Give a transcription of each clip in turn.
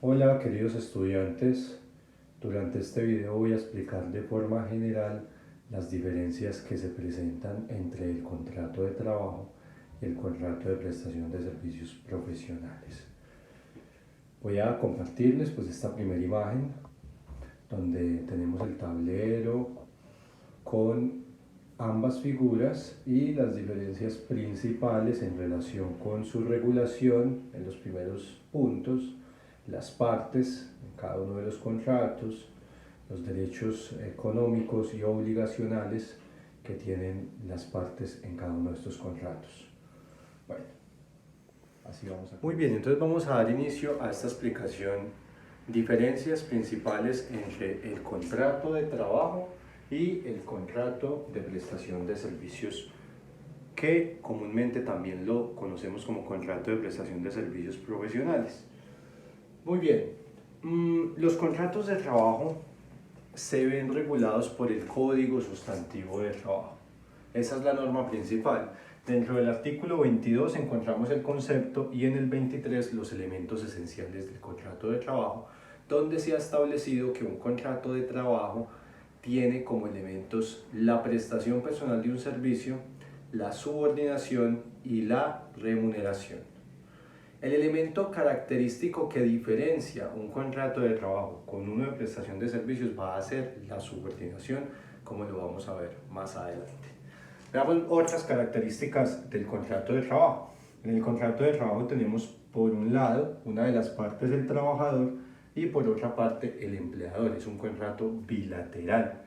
Hola queridos estudiantes, durante este video voy a explicar de forma general las diferencias que se presentan entre el contrato de trabajo y el contrato de prestación de servicios profesionales. Voy a compartirles esta primera imagen donde tenemos el tablero con ambas figuras y las diferencias principales en relación con su regulación en los primeros puntos, las partes en cada uno de los contratos, los derechos económicos y obligacionales que tienen las partes en cada uno de estos contratos. Bueno, así vamos a... Muy bien, entonces vamos a dar inicio a esta explicación. Diferencias principales entre el contrato de trabajo y el contrato de prestación de servicios, que comúnmente también lo conocemos como contrato de prestación de servicios profesionales. Muy bien, los contratos de trabajo se ven regulados por el Código Sustantivo de Trabajo. Esa es la norma principal. Dentro del artículo 22 encontramos el concepto y en el 23 los elementos esenciales del contrato de trabajo, donde se ha establecido que un contrato de trabajo tiene como elementos la prestación personal de un servicio, la subordinación y la remuneración. El elemento característico que diferencia un contrato de trabajo con uno de prestación de servicios va a ser la subordinación, como lo vamos a ver más adelante. Veamos otras características del contrato de trabajo. En el contrato de trabajo tenemos por un lado una de las partes del trabajador y por otra parte el empleador. Es un contrato bilateral.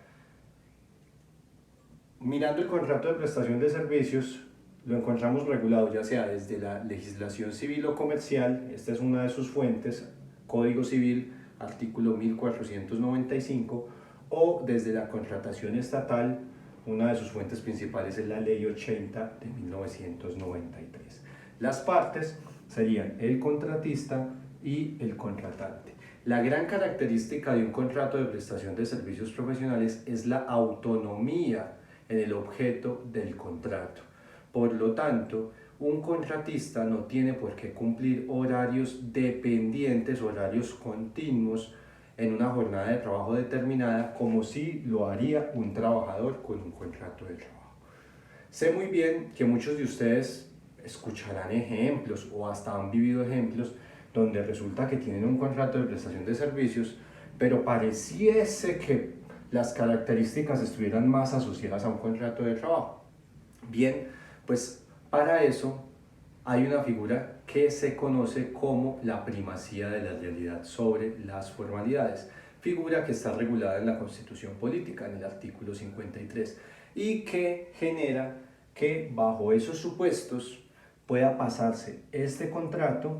Mirando el contrato de prestación de servicios, lo encontramos regulado ya sea desde la legislación civil o comercial, esta es una de sus fuentes, Código Civil, artículo 1495, o desde la contratación estatal, una de sus fuentes principales es la Ley 80 de 1993. Las partes serían el contratista y el contratante. La gran característica de un contrato de prestación de servicios profesionales es la autonomía en el objeto del contrato. Por lo tanto, un contratista no tiene por qué cumplir horarios dependientes, horarios continuos en una jornada de trabajo determinada, como si lo haría un trabajador con un contrato de trabajo. Sé muy bien que muchos de ustedes escucharán ejemplos o hasta han vivido ejemplos donde resulta que tienen un contrato de prestación de servicios, pero pareciese que las características estuvieran más asociadas a un contrato de trabajo. Bien, pues para eso hay una figura que se conoce como la primacía de la realidad sobre las formalidades, figura que está regulada en la Constitución Política, en el artículo 53, y que genera que bajo esos supuestos pueda pasarse este contrato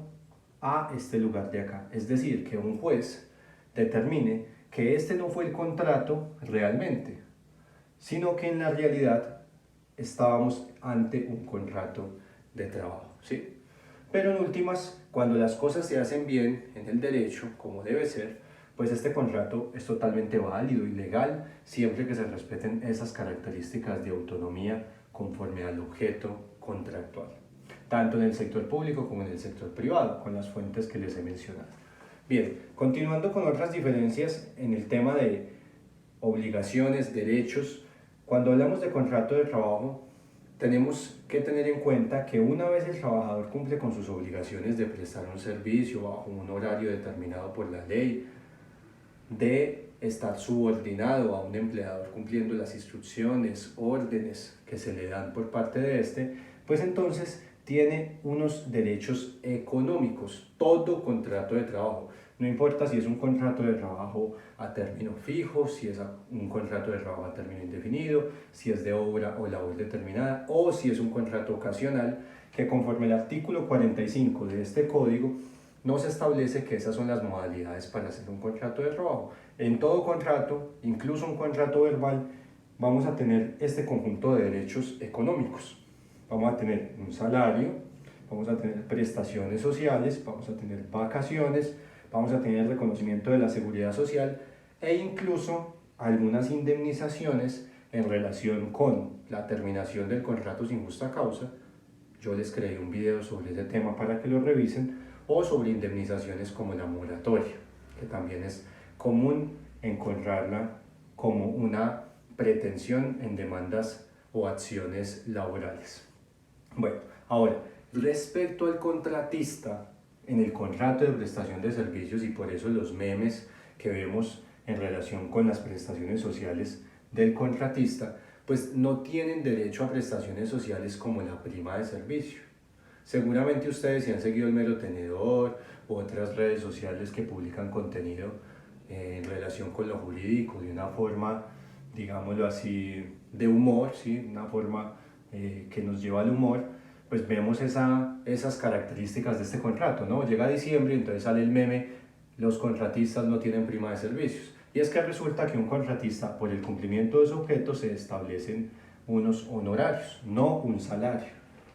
a este lugar de acá. Es decir, que un juez determine que este no fue el contrato realmente, sino que en la realidad estábamos ante un contrato de trabajo, ¿sí? Pero en últimas, cuando las cosas se hacen bien en el derecho, como debe ser, pues este contrato es totalmente válido y legal, siempre que se respeten esas características de autonomía conforme al objeto contractual, tanto en el sector público como en el sector privado, con las fuentes que les he mencionado. Bien, continuando con otras diferencias en el tema de obligaciones, derechos, cuando hablamos de contrato de trabajo, tenemos que tener en cuenta que una vez el trabajador cumple con sus obligaciones de prestar un servicio bajo un horario determinado por la ley, de estar subordinado a un empleador cumpliendo las instrucciones, órdenes que se le dan por parte de este, pues entonces tiene unos derechos económicos, todo contrato de trabajo. No importa si es un contrato de trabajo a término fijo, si es un contrato de trabajo a término indefinido, si es de obra o labor determinada, o si es un contrato ocasional, que conforme el artículo 45 de este código no se establece que esas son las modalidades para hacer un contrato de trabajo. En todo contrato, incluso un contrato verbal, vamos a tener este conjunto de derechos económicos. Vamos a tener un salario, vamos a tener prestaciones sociales, vamos a tener vacaciones, vamos a tener reconocimiento de la seguridad social e incluso algunas indemnizaciones en relación con la terminación del contrato sin justa causa. Yo les creé un video sobre ese tema para que lo revisen, o sobre indemnizaciones como la moratoria, que también es común encontrarla como una pretensión en demandas o acciones laborales. Bueno, ahora, respecto al contratista, en el contrato de prestación de servicios, y por eso los memes que vemos en relación con las prestaciones sociales del contratista, pues no tienen derecho a prestaciones sociales como la prima de servicio. Seguramente ustedes, si han seguido el Mero Tenedor u otras redes sociales que publican contenido en relación con lo jurídico de una forma, digámoslo así, de humor, ¿sí? Una forma que nos lleva al humor, pues vemos esas características de este contrato, ¿no? Llega diciembre y entonces sale el meme, los contratistas no tienen prima de servicios. Y es que resulta que un contratista, por el cumplimiento de su objeto, se establecen unos honorarios, no un salario,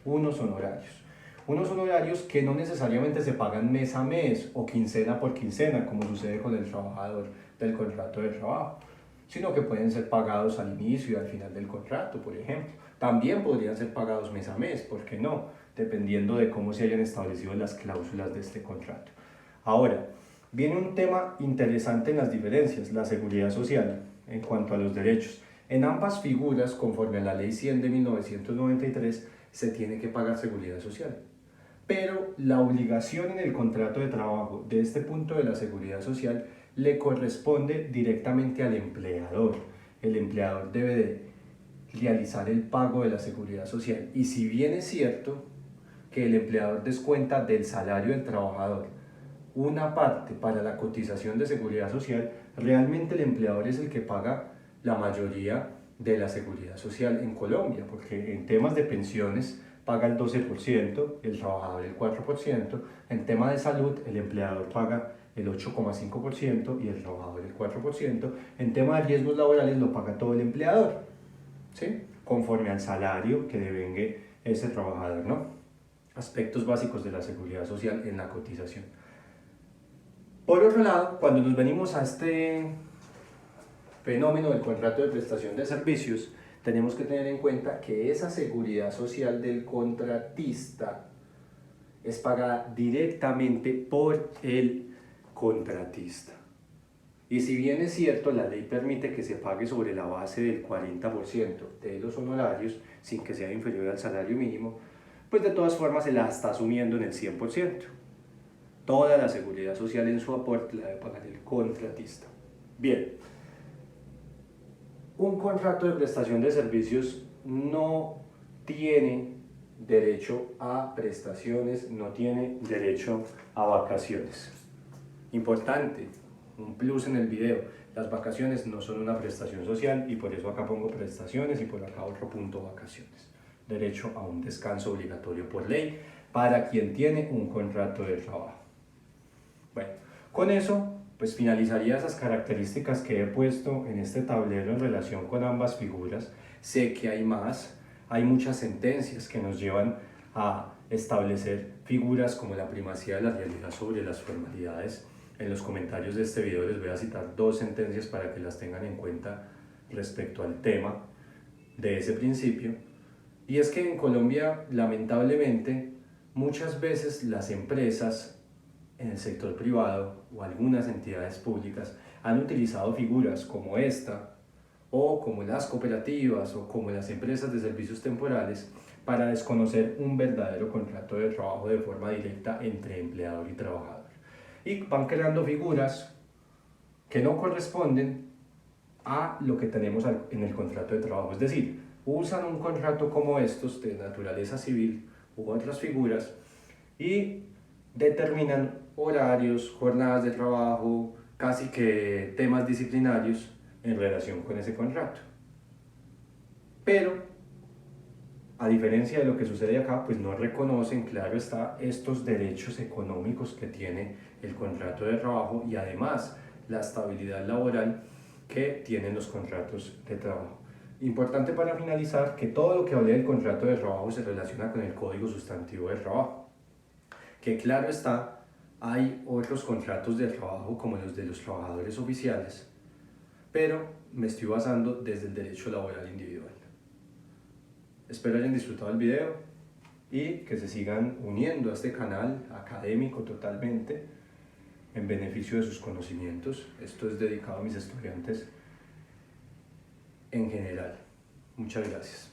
unos honorarios. Unos honorarios que no necesariamente se pagan mes a mes o quincena por quincena, como sucede con el trabajador del contrato de trabajo, sino que pueden ser pagados al inicio y al final del contrato, por ejemplo. También podrían ser pagados mes a mes, ¿por qué no? Dependiendo de cómo se hayan establecido las cláusulas de este contrato. Ahora, viene un tema interesante en las diferencias, la seguridad social, en cuanto a los derechos. En ambas figuras, conforme a la Ley 100 de 1993, se tiene que pagar seguridad social. Pero la obligación en el contrato de trabajo de este punto de la seguridad social le corresponde directamente al empleador. El empleador debe de realizar el pago de la seguridad social. Y si bien es cierto que el empleador descuenta del salario del trabajador una parte para la cotización de seguridad social, realmente el empleador es el que paga la mayoría de la seguridad social en Colombia, porque en temas de pensiones paga el 12%, el trabajador el 4%, en tema de salud el empleador paga el 8,5% y el trabajador el 4%, en tema de riesgos laborales lo paga todo el empleador, ¿sí? Conforme al salario que devengue ese trabajador, ¿no? Aspectos básicos de la seguridad social en la cotización. Por otro lado, cuando nos venimos a este fenómeno del contrato de prestación de servicios, tenemos que tener en cuenta que esa seguridad social del contratista es pagada directamente por el contratista. Y si bien es cierto, la ley permite que se pague sobre la base del 40% de los honorarios, sin que sea inferior al salario mínimo, pues de todas formas se la está asumiendo en el 100%. Toda la seguridad social en su aporte la debe pagar el contratista. Bien, un contrato de prestación de servicios no tiene derecho a prestaciones, no tiene derecho a vacaciones. Importante, un plus en el video, las vacaciones no son una prestación social y por eso acá pongo prestaciones y por acá otro punto vacaciones. Derecho a un descanso obligatorio por ley para quien tiene un contrato de trabajo. Bueno, con eso pues finalizaría esas características que he puesto en este tablero en relación con ambas figuras. Sé que hay más, hay muchas sentencias que nos llevan a establecer figuras como la primacía de la realidad sobre las formalidades. En los comentarios de este video les voy a citar 2 sentencias para que las tengan en cuenta respecto al tema de ese principio. Y es que en Colombia, lamentablemente, muchas veces las empresas en el sector privado o algunas entidades públicas han utilizado figuras como esta o como las cooperativas o como las empresas de servicios temporales para desconocer un verdadero contrato de trabajo de forma directa entre empleador y trabajador. Y van creando figuras que no corresponden a lo que tenemos en el contrato de trabajo. Es decir, usan un contrato como estos de naturaleza civil u otras figuras y determinan horarios, jornadas de trabajo, casi que temas disciplinarios en relación con ese contrato. Pero, a diferencia de lo que sucede acá, pues no reconocen, claro está, estos derechos económicos que tiene el contrato de trabajo y además la estabilidad laboral que tienen los contratos de trabajo. Importante para finalizar que todo lo que hablé del contrato de trabajo se relaciona con el Código Sustantivo de Trabajo. Que claro está, hay otros contratos de trabajo como los de los trabajadores oficiales, pero me estoy basando desde el derecho laboral individual. Espero hayan disfrutado el video y que se sigan uniendo a este canal académico totalmente en beneficio de sus conocimientos. Esto es dedicado a mis estudiantes en general. Muchas gracias.